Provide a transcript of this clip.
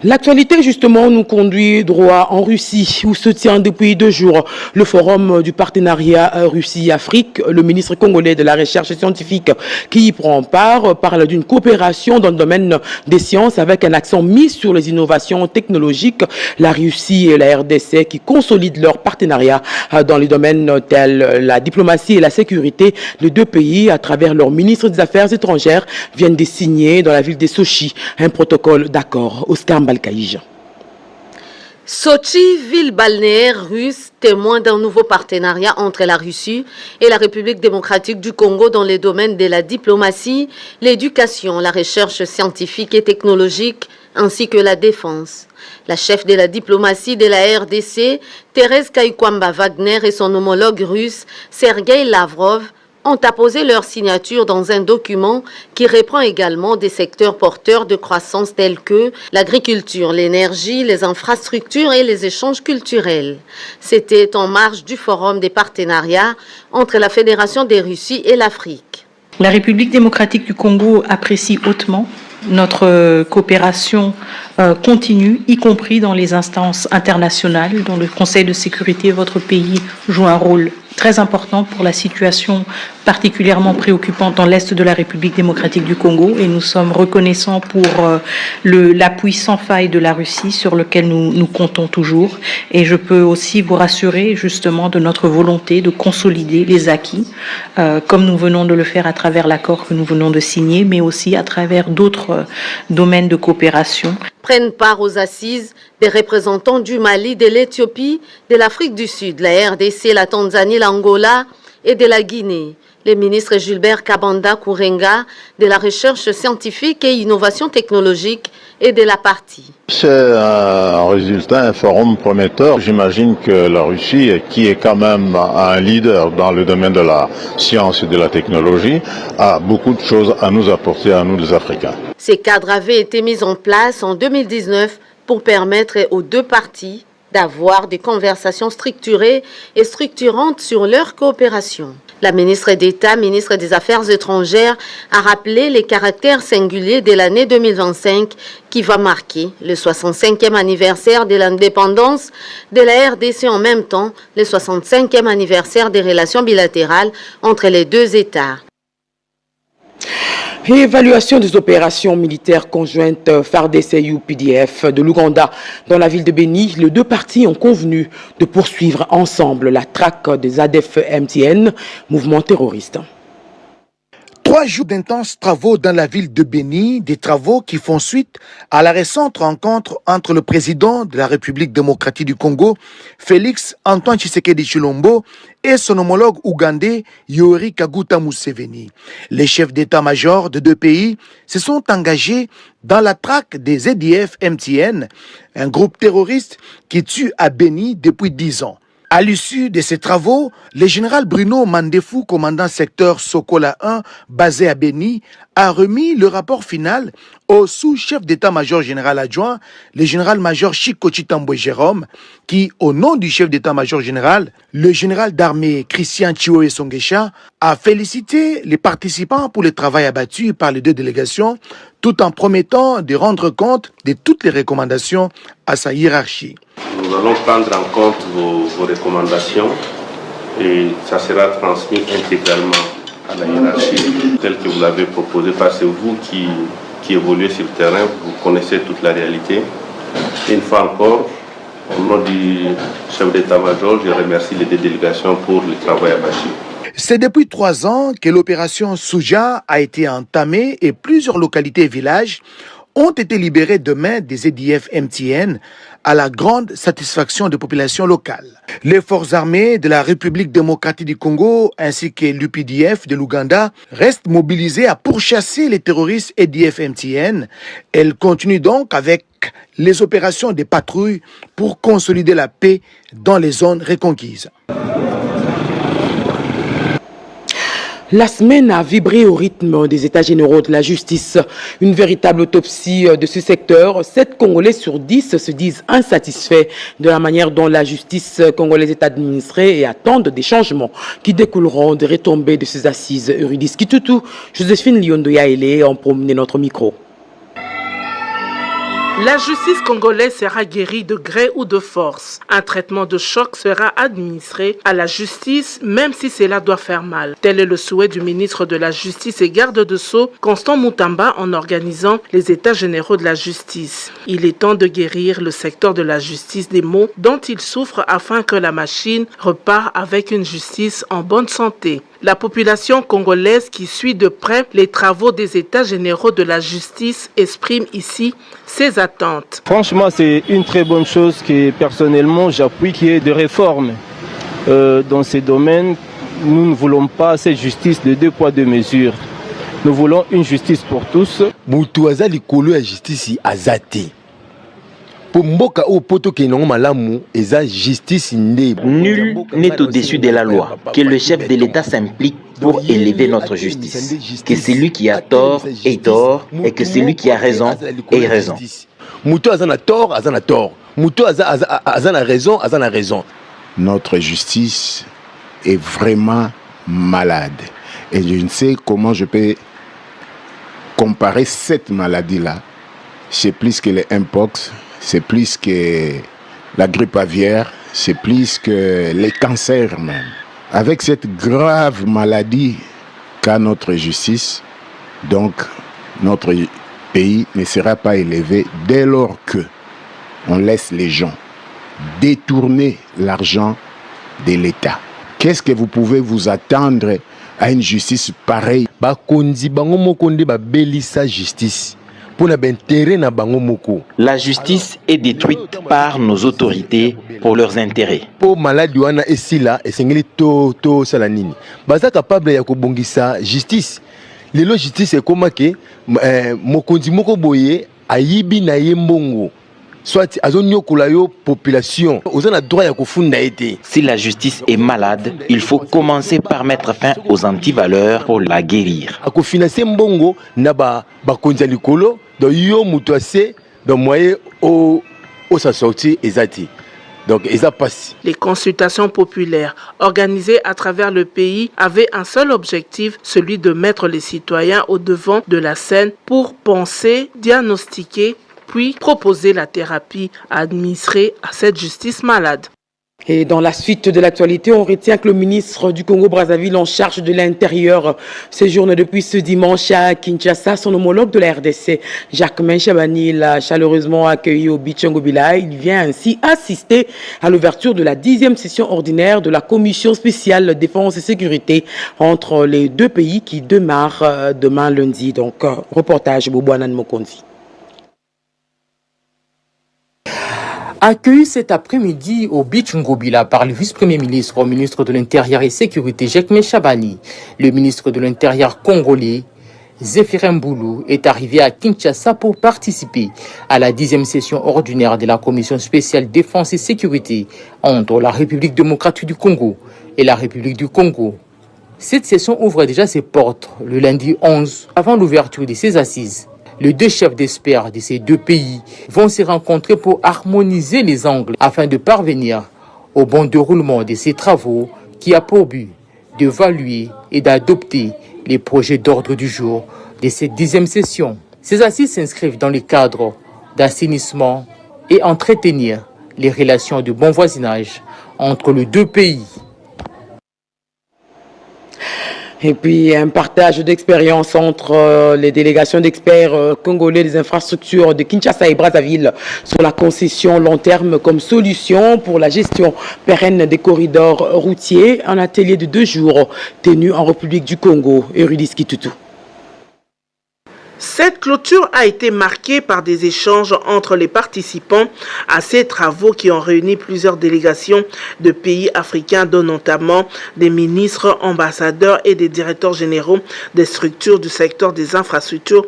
L'actualité, justement, nous conduit droit en Russie, où se tient depuis 2 jours le forum du partenariat Russie-Afrique. Le ministre congolais de la recherche scientifique qui y prend part parle d'une coopération dans le domaine des sciences avec un accent mis sur les innovations technologiques. La Russie et la RDC qui consolident leur partenariat dans les domaines tels la diplomatie et la sécurité. Les deux pays, à travers leur ministre des Affaires étrangères, viennent de signer dans la ville de Sochi un protocole d'accord. Oscar Mbalkaïj. Sochi, ville balnéaire russe, témoin d'un nouveau partenariat entre la Russie et la République démocratique du Congo dans les domaines de la diplomatie, l'éducation, la recherche scientifique et technologique, ainsi que la défense. La chef de la diplomatie de la RDC, Thérèse Kaikwamba-Wagner, et son homologue russe, Sergei Lavrov, ont apposé leur signature dans un document qui reprend également des secteurs porteurs de croissance tels que l'agriculture, l'énergie, les infrastructures et les échanges culturels. C'était en marge du forum des partenariats entre la Fédération des Russies et l'Afrique. La République démocratique du Congo apprécie hautement notre coopération continue, y compris dans les instances internationales, dont le Conseil de sécurité. Votre pays joue un rôle très important pour la situation particulièrement préoccupante dans l'Est de la République démocratique du Congo, et nous sommes reconnaissants pour l'appui sans faille de la Russie sur lequel nous comptons toujours. Et je peux aussi vous rassurer justement de notre volonté de consolider les acquis, comme nous venons de le faire à travers l'accord que nous venons de signer, mais aussi à travers d'autres domaines de coopération. Prennent part aux assises des représentants du Mali, de l'Éthiopie, de l'Afrique du Sud, la RDC, la Tanzanie, l'Angola et de la Guinée. Les ministres Gilbert Kabanda Kourenga de la recherche scientifique et innovation technologique et de la partie. C'est un résultat, un forum prometteur. J'imagine que la Russie, qui est quand même un leader dans le domaine de la science et de la technologie, a beaucoup de choses à nous apporter, à nous les Africains. Ces cadres avaient été mis en place en 2019 pour permettre aux deux parties d'avoir des conversations structurées et structurantes sur leur coopération. La ministre d'État, ministre des Affaires étrangères, a rappelé les caractères singuliers de l'année 2025 qui va marquer le 65e anniversaire de l'indépendance de la RDC, en même temps le 65e anniversaire des relations bilatérales entre les deux États. Évaluation des opérations militaires conjointes FARDC-UPDF de l'Ouganda dans la ville de Béni. Les deux parties ont convenu de poursuivre ensemble la traque des ADF-MTN, mouvement terroriste. 3 jours d'intenses travaux dans la ville de Béni, des travaux qui font suite à la récente rencontre entre le président de la République démocratique du Congo, Félix Antoine Tshisekedi Tshilombo, et son homologue ougandais, Yoweri Kaguta Museveni. Les chefs d'état-major de deux pays se sont engagés dans la traque des ADF-MTN, un groupe terroriste qui tue à Béni depuis 10 ans. À l'issue de ces travaux, le général Bruno Mandefou, commandant secteur Sokola 1, basé à Béni, a remis le rapport final au sous-chef d'état-major général adjoint, le général-major Chiko Chitambwe Jérôme, qui, au nom du chef d'état-major général, le général d'armée Christian Chiwewe Songesha, a félicité les participants pour le travail abattu par les deux délégations, tout en promettant de rendre compte de toutes les recommandations à sa hiérarchie. Nous allons prendre en compte vos recommandations et ça sera transmis intégralement à la hiérarchie telle que vous l'avez proposé, parce que vous qui évoluez sur le terrain, vous connaissez toute la réalité. Et une fois encore, au nom du chef d'état-major, je remercie les deux délégations pour le travail abattu. C'est depuis 3 ans que l'opération Souja a été entamée et plusieurs localités et villages ont été libérés de main des ADF-MTN à la grande satisfaction des populations locales. Les forces armées de la République démocratique du Congo ainsi que l'UPDF de l'Ouganda restent mobilisées à pourchasser les terroristes ADF-MTN. Elles continuent donc avec les opérations des patrouilles pour consolider la paix dans les zones reconquises. La semaine a vibré au rythme des états généraux de la justice. Une véritable autopsie de ce secteur. 7 Congolais sur 10 se disent insatisfaits de la manière dont la justice congolaise est administrée et attendent des changements qui découleront des retombées de ces assises Eurydice Kitutu. Joséphine Liondoya-Ele ont promené notre micro. La justice congolaise sera guérie de gré ou de force. Un traitement de choc sera administré à la justice, même si cela doit faire mal. Tel est le souhait du ministre de la Justice et garde de Sceaux, Constant Moutamba, en organisant les États généraux de la justice. Il est temps de guérir le secteur de la justice des maux dont il souffre afin que la machine repart avec une justice en bonne santé. La population congolaise qui suit de près les travaux des États généraux de la justice exprime ici ses attentes. Franchement, c'est une très bonne chose que personnellement j'appuie, qu'il y ait des réformes dans ces domaines. Nous ne voulons pas cette justice de 2 poids 2 mesures. Nous voulons une justice pour tous. Mutuaza likolo ya justice azate. Pour mboka o poto ke non malamu eza justice nde. Nul n'est au-dessus de la loi. Que le chef de l'État s'implique pour élever notre justice. Que celui qui a tort ait tort et que celui qui a raison ait raison. Mutu azana tort, azana tort. Mutu azana raison, azana raison. Notre justice est vraiment malade. Et je ne sais comment je peux comparer cette maladie-là. C'est plus que les mpox, c'est plus que la grippe aviaire, c'est plus que les cancers même. Avec cette grave maladie qu'a notre justice, donc notre pays ne sera pas élevé dès lors que on laisse les gens détourner l'argent de l'État. Qu'est-ce que vous pouvez vous attendre à une justice pareille? Bakondi bango mokonde ba belisa justice. La justice est détruite par nos autorités pour leurs intérêts. Pour maladi wana esila esengeli to salanini. Baza capable ya kobongisa justice. Lelo justice ekoma ke mokonzi moko boye ayibi na yembongo. Soit azonyokola yo population. Ozana droit ya kofunda ete. Si la justice est malade, il faut commencer par mettre fin aux antivaleurs pour la guérir. Akofinancer mbongo na ba konza likolo do yo mutu ase do moyen o sa sortie ezati. Donc, les consultations populaires organisées à travers le pays avaient un seul objectif, celui de mettre les citoyens au devant de la scène pour penser, diagnostiquer, puis proposer la thérapie administrée à cette justice malade. Et dans la suite de l'actualité, on retient que le ministre du Congo-Brazzaville en charge de l'Intérieur séjourne depuis ce dimanche à Kinshasa. Son homologue de la RDC, Jacquemain Chabani, l'a chaleureusement accueilli au Bichangobila. Il vient ainsi assister à l'ouverture de la 10e session ordinaire de la Commission spéciale défense et sécurité entre les 2 pays qui démarre demain lundi. Donc, reportage Boubouanan Mokondi. Accueilli cet après-midi au Bichangobila par le vice-premier ministre au ministre de l'Intérieur et Sécurité, Jacquemain Chabani, le ministre de l'Intérieur congolais, Zéphirin Mboulou, est arrivé à Kinshasa pour participer à la 10e session ordinaire de la Commission spéciale défense et sécurité entre la République démocratique du Congo et la République du Congo. Cette session ouvre déjà ses portes le lundi 11 avant l'ouverture de ses assises. Les 2 chefs d'experts de ces 2 pays vont se rencontrer pour harmoniser les angles afin de parvenir au bon déroulement de ces travaux qui a pour but d'évaluer et d'adopter les projets d'ordre du jour de cette 10e session. Ces assises s'inscrivent dans le cadre d'assainissement et entretenir les relations de bon voisinage entre les 2 pays. Et puis un partage d'expérience entre les délégations d'experts congolais des infrastructures de Kinshasa et Brazzaville sur la concession long terme comme solution pour la gestion pérenne des corridors routiers. Un atelier de 2 jours tenu en République du Congo. Erudis Kitutu. Cette clôture a été marquée par des échanges entre les participants à ces travaux qui ont réuni plusieurs délégations de pays africains, dont notamment des ministres, ambassadeurs et des directeurs généraux des structures du secteur des infrastructures.